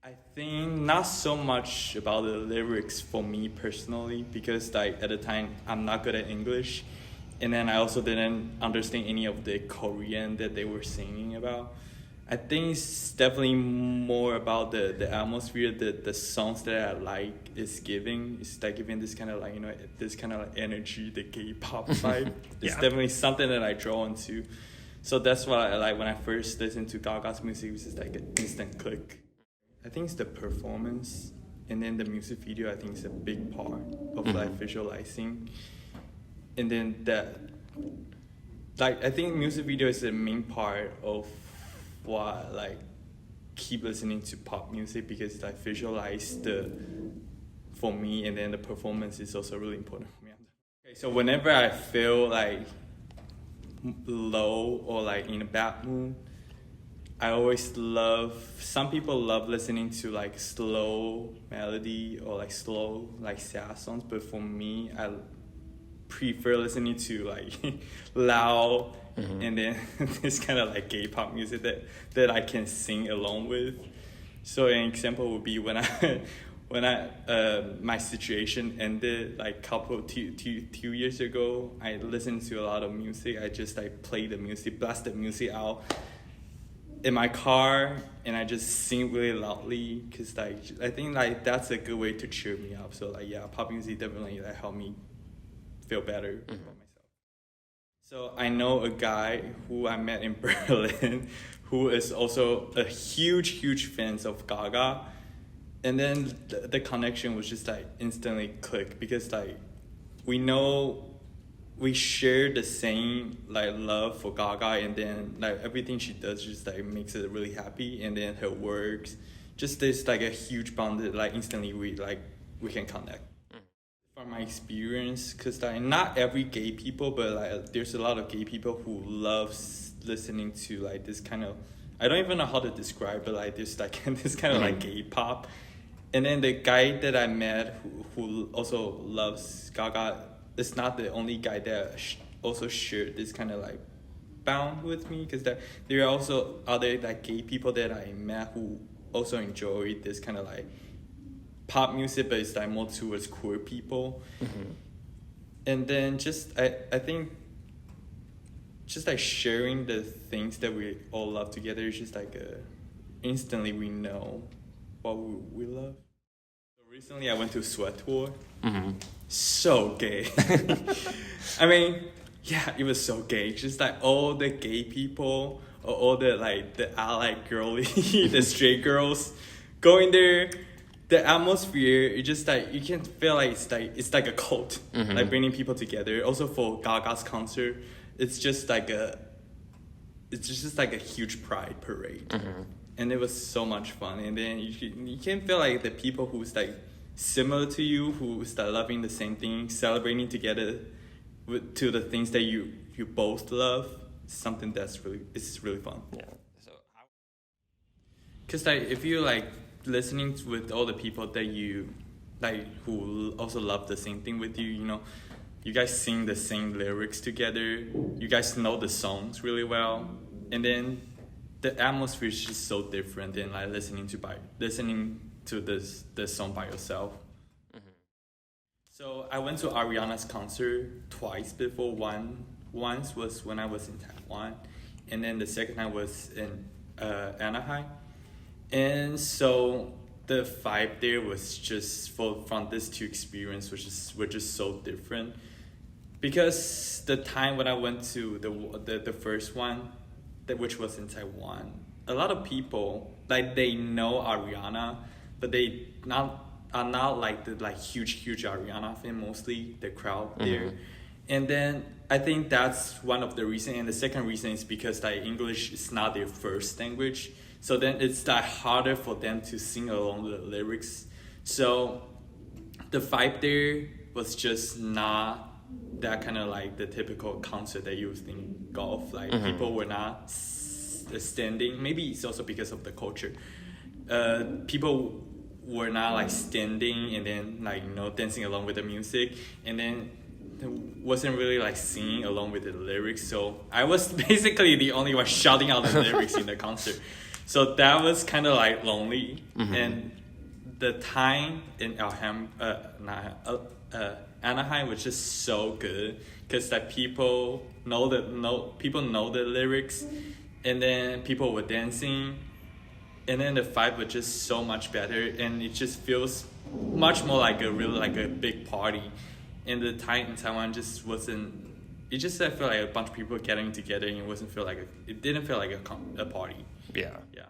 I think not so much about the lyrics for me personally, because like at the time I'm not good at English, and then I also didn't understand any of the Korean that they were singing about. I think it's definitely more about the atmosphere, the songs that I like is giving. It's like giving this kind of like, this kind of like energy, the K-pop vibe. It's definitely something that I draw into. So that's why I like when I first listened to Gaga's music, it was just like an instant click. I think it's the performance, and then the music video I think is a big part of like visualizing. And then that, like, I think music video is the main part of why I like keep listening to pop music, because I visualize for me, and then the performance is also really important for me. Okay, so whenever I feel like low or like in a bad mood, I always some people love listening to like slow melody or like slow like sad songs, but for me I prefer listening to like loud and then this kind of like K-pop music that I can sing along with. So an example would be when my situation ended like two years ago. I listened to a lot of music. I just like play the music, blast the music out in my car, and I just sing really loudly, because like I think like that's a good way to cheer me up. So like pop music definitely like help me feel better about myself. So I know a guy who I met in Berlin who is also a huge fan of Gaga, and then the connection was just like instantly click, because like we share the same like love for Gaga, and then like everything she does just like makes it really happy, and then her works, just this like a huge bond that like instantly we can connect. From my experience, because like not every gay people, but like there's a lot of gay people who loves listening to like this kind of, I don't even know how to describe it, like this like this kind of like gay pop. And then the guy that I met who also loves Gaga is not the only guy that also shared this kind of like bound with me, because there are also other like gay people that I met who also enjoy this kind of like pop music, but it's like more towards queer people. And then just I think just like sharing the things that we all love together is just like instantly we know what we love. So recently I went to a sweat tour. So gay. I mean, yeah, it was so gay. Just like all the gay people, or all the like the allied girly, the straight girls going there. The atmosphere, it just like you can feel like it's like a cult, like bringing people together. Also for Gaga's concert, it's just like a huge pride parade, and it was so much fun. And then you can feel like the people who's like similar to you, who's like loving the same thing, celebrating together to the things that you both love. Something that's really fun. Yeah. So, because like if you like listening with all the people that you like who also love the same thing with you, you guys sing the same lyrics together, you guys know the songs really well, and then the atmosphere is just so different than like listening to the song by yourself. So I went to Ariana's concert twice before. Once was when I was in Taiwan, and then the second time was in Anaheim. And so the vibe there was just from these two experiences, were just so different. Because the time when I went to the first one, which was in Taiwan, a lot of people like they know Ariana, but they are not like the like huge Ariana fan. Mostly the crowd there. And then I think that's one of the reasons. And the second reason is because like English is not their first language. So then it's like harder for them to sing along the lyrics. So the vibe there was just not that kind of like the typical concert that you think of. Like people were not standing. Maybe it's also because of the culture. People were not like standing and then like dancing along with the music, and then wasn't really like singing along with the lyrics. So I was basically the only one shouting out the lyrics in the concert. So that was kind of like lonely. And the time in Anaheim was just so good because like people know the lyrics, and then people were dancing, and then the vibe was just so much better, and it just feels much more like a big party. And the time in Taiwan just wasn't. It just felt like a bunch of people getting together, and it didn't feel like a party. Yeah. Yeah.